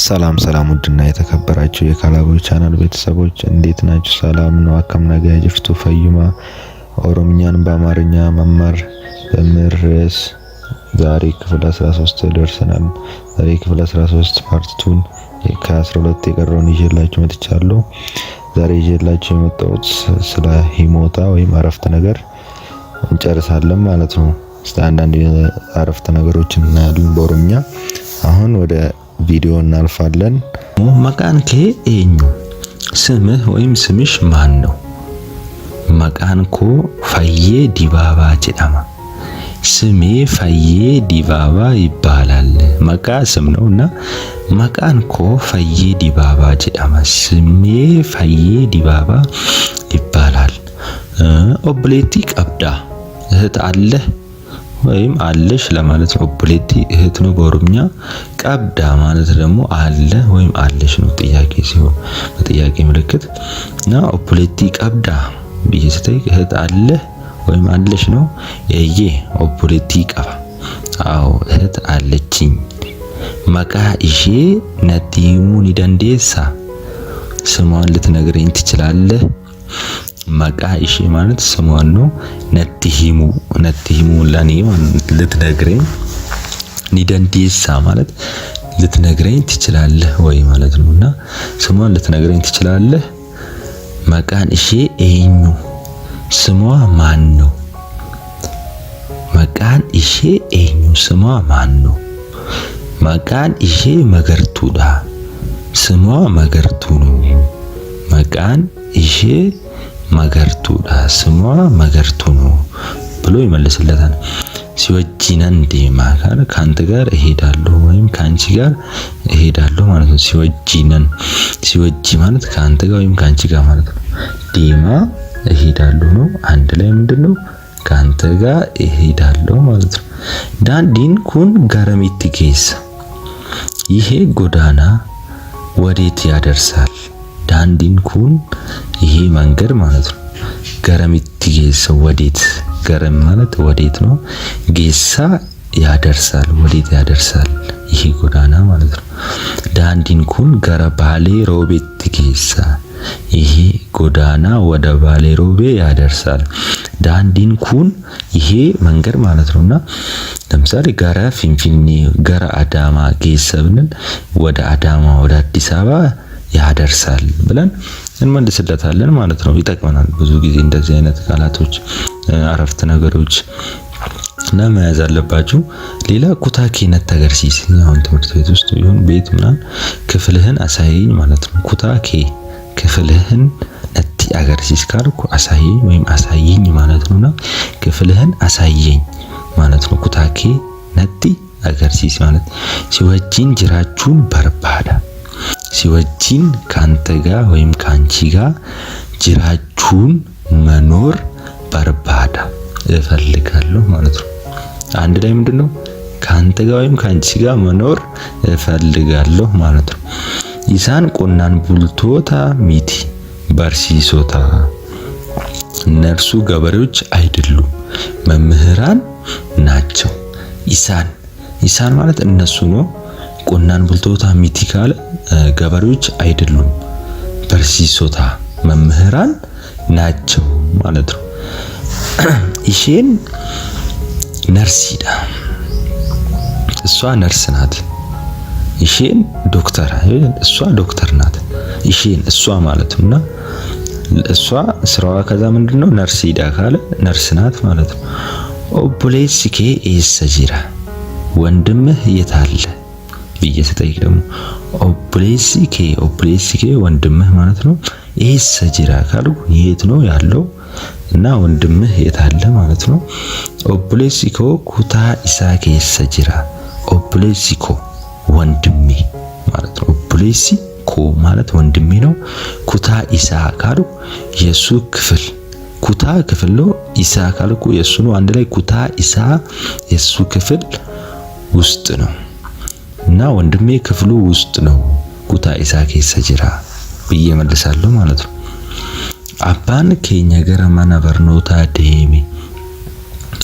ሰላም ውድና የተከበራችሁ የካላቦይ ቻናል ቤተሰቦች እንዴት ናችሁ? ሰላም ነው። አከም ነገ ጅፍቱ ፈይማ ኦሮምኛን በአማርኛ መማር በመርስ ዛሬ ክፍል 13 ደርሰናል። ዛሬ ክፍል 13 ፓርት 2 ከ12 የቀረውን ይዤላችሁ መጥቻለሁ። ዛሬ ይዤላችሁ የመጣሁት ስለ ሂሞታ ወይም አረፍተ ነገር እንጨርሳለን ማለት ነው። እስቲ አንዳንድ አረፍተ ነገሮችን እናያለን በኦሮምኛ። አሁን ወደ ቪዲዮ እናልፋለን። መቃን ከ ኤኙ ስምህ ወይም ስምሽ ማን ነው? መቃን ኮ ፈዬ ዲባባ ጀዳማ። ስሜ ፈዬ ዲባባ ይባላል። መቃ ስም ነውና መቃን ኮ ፈዬ ዲባባ ጀዳማ። ስሜ ፈዬ ዲባባ ይባላል። ኦብሌቲ ቀብዳ እህት አለህ ወይም አለሽ ለማለት ነው። ኦብሌቲ እህት ነው በኦሮምኛ። ቀብዳ ማለት ደግሞ አለ ወይም አለሽ ነው ጥያቄ ሲሆን በጥያቄ ምልክት እና ኦብሌቲ ቀብዳ ቢይስተይ እህት አለ ወይም አለሽ ነው። እዬ ኦብሌቲ ቀባ አዎ እህት አለችኝ። መቃ እሺ ነቲሙን ይደንዴሳ ስሟን ልትነግረኝ ትችላለህ? መቃ እሺ ማለት ስሟን ነው። ነቲሂሙ ለኔ ልትነግረኝ ኒደንዴሳ ማለት ልትነግረኝ ትችላለህ ወይ ማለት ነውና ስሟን ልትነግረኝ ትችላለህ? መቃን እሺ ኤኙ ስሟ ማን ነው? መቃን እሺ ኤኙ ስሟ ማን ነው? መቃን እሺ መገርቱዳ ስሟ መገርቱ ነው። መቃን እሺ መገርቱዳ ስሟ መገርቱ ነው ብሎ ይመልስለታል። ሲወጂነን ዴማ ካለ ካንተ ጋር እሄዳለሁ ወይም ካንቺ ጋር እሄዳለሁ ማለት ነው። ሲወጂነን ሲወጂ ማለት ካንተ ጋር ወይም ካንቺ ጋር ማለት ነው። ዴማ እሄዳለሁ ነው። አንድ ላይ ምንድነው? ካንተ ጋር እሄዳለሁ ማለት ነው። ዳንዲን ኩን ገረሚት ጌሳ ይሄ ጎዳና ወዴት ያደርሳል? ዳንዲን ኩን ይሄ መንገድ ማለት ነው። ገረሚት ጌሳ ወዴት፣ ገረም ማለት ወዴት ነው። ጌሳ ያደርሳል፣ ወዴት ያደርሳል ይሄ ጎዳና ማለት ነው። ዳንዲን ኩን ገረ ባሌ ሮቤት ጌሳ ይሄ ጎዳና ወደ ባሌ ሮቤ ያደርሳል። ዳንዲን ኩን ይሄ መንገድ ማለት ነውና ለምሳሌ ገረ ፊንፊኔ ገረ አዳማ ጌሳ ብንል ወደ አዳማ ወደ አዲስ አበባ ያደርሳል ብለን እንመልስለታለን ማለት ነው። ይጠቅመናል ብዙ ጊዜ እንደዚህ አይነት ቃላቶች አረፍተ ነገሮች ለመያዝ አለባችሁ። ሌላ ኩታኬ ነተገርሲስ አሁን ትምህርት ቤት ውስጥ ይሁን ቤት ምናምን ክፍልህን አሳየኝ ማለት ነው። ኩታኬ ክፍልህን ነቲ አገርሲስ ካልኩ አሳየኝ ወይም አሳየኝ ማለት ነውና ክፍልህን አሳየኝ ማለት ነው። ኩታኬ ነቲ አገርሲስ ማለት ሲወጂን ጅራቹን በርባዳ ሲወጂን ካንተ ጋር ወይም ካንቺ ጋር ጅራቹን መኖር በርባዳ እፈልጋለሁ ማለት ነው። አንድ ላይ ምንድነው? ካንተ ጋር ወይም ካንቺ ጋር መኖር እፈልጋለሁ ማለት ነው። ኢሳን ቆናን ቡልቶታ ሚቲ በርሲሶታ እነርሱ ገበሬዎች አይደሉም መምህራን ናቸው። ኢሳን ማለት እነሱ ነው። ቆናን ቡልቶታ ሚቲ ካለ ገበሬዎች አይደሉም፣ በርሲሶታ መምህራን ናቸው ማለት ነው። ኢሼን ነርሲዳ እሷ ነርስ ናት። ኢሼን ዶክተር እሷ ዶክተር ናት። ኢሼን እሷ ማለት ነውና እሷ ስራዋ ከዛ ምንድነው? ነርሲዳ ካለ ነርስ ናት ማለት ነው። ኦቦሌሲኬ ኤሰጂራ ወንድምህ የት አለ ብዬ ስጠይቅ ደግሞ ኦቦሌሲኬ ወንድምህ ማለት ነው። ኤሰጂራ ካልኩ የት ነው ያለው እና ወንድምህ የት አለ ማለት ነው። ኦቦሌሲኮ ኩታ ኢሳኬ ኤሰጂራ ኦቦሌሲኮ ወንድሜ ማለት ነው። ኦቦሌሲኮ ማለት ወንድሜ ነው። ኩታ ኢሳ ካልኩ የሱ ክፍል ኩታ ክፍል ነው። ኢሳ ካልኩ የሱ ነው። አንድ ላይ ኩታ ኢሳ የሱ ክፍል ውስጥ ነው እና ወንድሜ ክፍሉ ውስጥ ነው። ኩታ ኢሳ ኬሰ ብዬ መልሳለሁ ማለት ነው። አባን ኬኛ ገረ ማና በርኖታ ዴሜ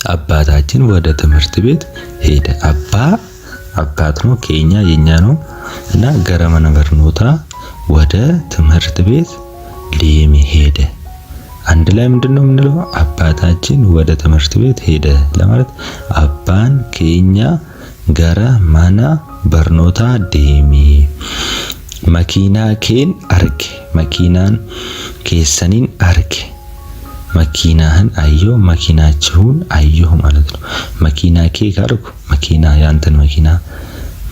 አባታችን ወደ ትምህርት ቤት ሄደ። አባት ነው። ኬኛ የኛ ነው። እና ገረመነ በርኖታ ወደ ትምህርት ቤት ዴሜ ሄደ። አንድ ላይ ምንድነው የምንለው? አባታችን ወደ ትምህርት ቤት ሄደ ለማለት አባን ኬኛ ገረ ማና በርኖታ ዴሜ መኪና ኬን አርጌ መኪናን ኬሰኒን አርጌ መኪናህን አየሁ መኪናችሁን አየሁ ማለት ነው። መኪና ኬ ካልኩ መኪና ያንተን መኪና፣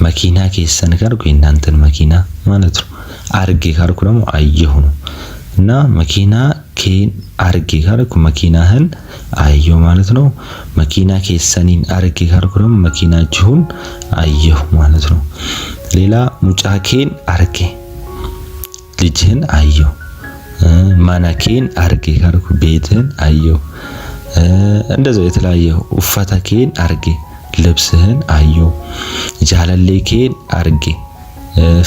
መኪና ኬሰን ካልኩ የናንተን መኪና ማለት ነው። አርጌ ካልኩ ደግሞ አየሁ ነው እና መኪና ኬን አርጌ ካልኩ መኪናህን አየሁ ማለት ነው። መኪና ኬሰኒን አርጌ ካልኩ ደግሞ መኪናችሁን አየሁ ማለት ነው። ሌላ ሙጫኬን አርጌ ልጅህን አየሁ። ማናኬን አርጌ ካልኩ ቤትህን አየሁ። እንደዛው የተለያየ ኡፋታኬን አርጌ ልብስህን አየሁ። ጃለሌኬን አርጌ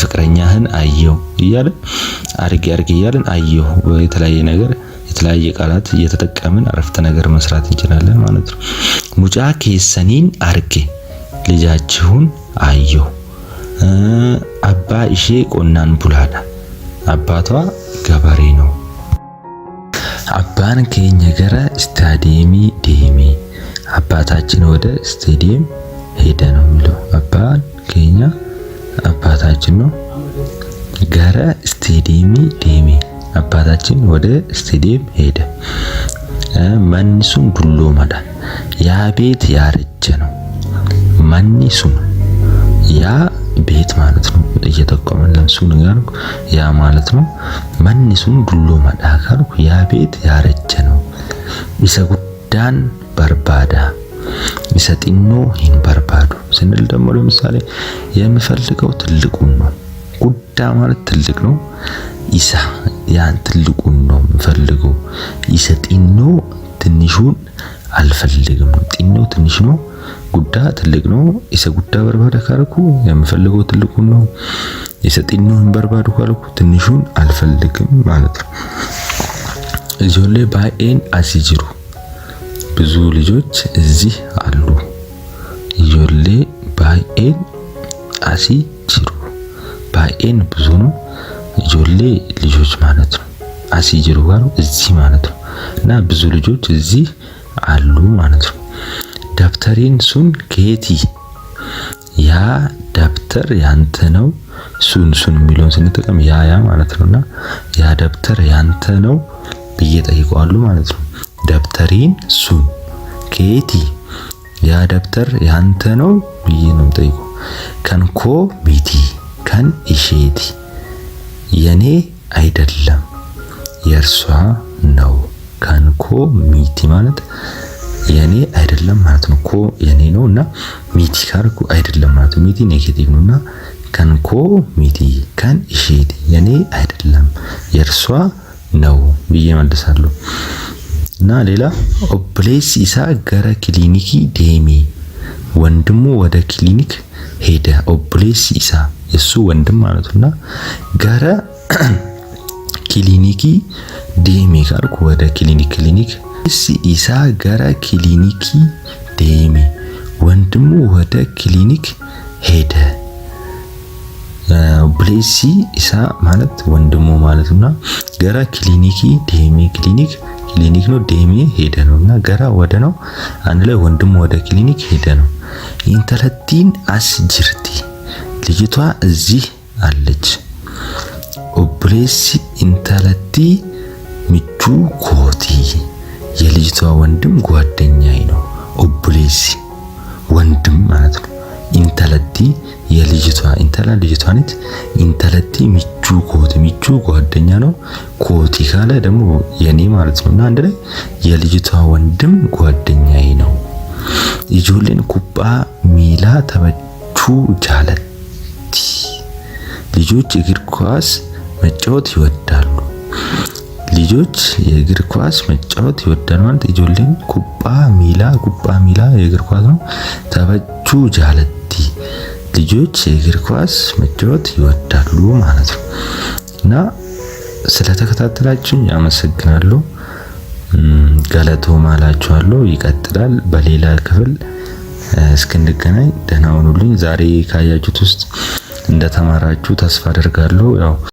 ፍቅረኛህን አየሁ እያልን አርጌ እያልን አየሁ የተለያየ ነገር የተለያየ ቃላት እየተጠቀምን አረፍተ ነገር መስራት እንችላለን ማለት ነው። ሙጫ ኬሰኒን አርጌ ልጃችሁን አየሁ። አባ ኢሼ ቆናን ቡላዳ አባቷ ገበሬ ነው። አባን ኬኛ ገረ ስታዲየሚ ዴሜ አባታችን ወደ ስታዲየም ሄደ ነው የሚለው። አባን ኬኛ አባታችን ነው። ገረ ስታዲየሚ ዴሜ አባታችን ወደ ስታዲየም ሄደ። መንሱን ዱሎ መዳ ያ ቤት ያረጀ ነው። መንሱን ያ ቤት ማለት ነው። እየተቆመን ለምሱን ጋርኩ ያ ማለት ነው። መንሱን ዱሎ መዳ ጋርኩ ያ ቤት ያረጀ ነው። ይሰጉዳን በርባዳ ይሰጥኖ ይን በርባዱ ስንል ደግሞ ለምሳሌ የሚፈልገው ትልቁን ነው። ጉዳ ማለት ትልቅ ነው። ኢሳ ያን ትልቁን ነው የሚፈልገው። ይሰጥኖ ትንሹን አልፈልግም። ጢኖ ትንሽ ነው፣ ጉዳ ትልቅ ነው። ኢሰ ጉዳ በርባዳ ካልኩ የሚፈልገው ትልቁን ነው። ይሰጥኖን በርባዱ ካልኩ ትንሹን አልፈልግም ማለት ነው። እጆሌ ባኤን አሲጅሩ ብዙ ልጆች እዚህ አሉ። እጆሌ ባኤን አሲጅሩ ባኤን ብዙ ነው። እጆሌ ልጆች ማለት ነው። አሲጅሩ ጋር እዚህ ማለት ነው። እና ብዙ ልጆች እዚህ አሉ ማለት ነው። ደብተሪን ሱን ኬቲ ያ ደብተር ያንተ ነው። ሱን የሚለውን ስንጠቀም ያ ማለት ነውና ያ ደብተር ያንተ ነው ብዬ ጠይቀዋለሁ ማለት ነው። ደብተሪን ሱን ኬቲ ያ ደብተር ያንተ ነው ብዬ ነው ጠይቀው። ከንኮ ሚቲ ከን ኢሼቲ የኔ አይደለም የእርሷ ነው። ከንኮ ሚቲ ማለት የኔ አይደለም ማለት ነው። ኮ የኔ ነውና ሚቲ ካልኩ አይደለም ማለት ነው። ሚቲ ኔጌቲቭ ነውና ከንኮ ሚቲ ከን ኢሼቲ የኔ አይደለም የእርሷ ነው ብዬ መልሳለሁ። እና ሌላ ኦፕሌስ ኢሳ ገረ ክሊኒኪ ዴሜ ወንድሙ ወደ ክሊኒክ ሄደ። ኦፕሌስ ኢሳ የሱ ወንድም ማለት ነውና ገረ ክሊኒኪ ዴሜ ካልኩ ወደ ክሊኒክ ኢሳ ገረ ክሊኒኪ ዴሜ ወንድሙ ወደ ክሊኒክ ሄደ። ኦፕሌሲ ኢሳ ማለት ወንድሙ ማለት ነውና ገረ ክሊኒኪ ዴሜ ክሊኒክ ነው። ዴሜ ሄደ ነውና ገራ ወደ ነው። አንድ ላይ ወንድሙ ወደ ክሊኒክ ሄደ ነው። ኢንተለቲን አስጅርቲ ልጅቷ እዚህ አለች። ኦፕሌሲ ኢንተለቲ ሚቹ ኮቲ የልጅቷ ወንድም ጓደኛዬ ነው። ኦፕሌሲ ወንድም ማለት ነው። ኢንተለቲ የልጅቷ ኢንተላ ልጅቷ ነች። ኢንተለቲ ሚቹ ኮቲ ሚቹ ጓደኛ ነው። ኮቲ ካለ ደግሞ የኔ ማለት ነውና አንድ ላይ የልጅቷ ወንድም ጓደኛዬ ነው። ይጆሌን ኩባ ሚላ ተበቹ ጃለቲ ልጆች እግር ኳስ መጫወት ይወዳሉ። ልጆች የእግር ኳስ መጫወት ይወዳሉ ማለት ይጆሌን ኩባ ሚላ የእግር ኳስ ነው። ተበቹ ጃለቲ ልጆች የእግር ኳስ መጫወት ይወዳሉ ማለት ነው። እና ስለተከታተላችሁኝ አመሰግናለሁ። ገለቶማ እላችኋለሁ። ይቀጥላል በሌላ ክፍል እስክንገናኝ ደህና ሁኑልኝ። ዛሬ ካያችሁት ውስጥ እንደተማራችሁ ተስፋ አደርጋለሁ። ያው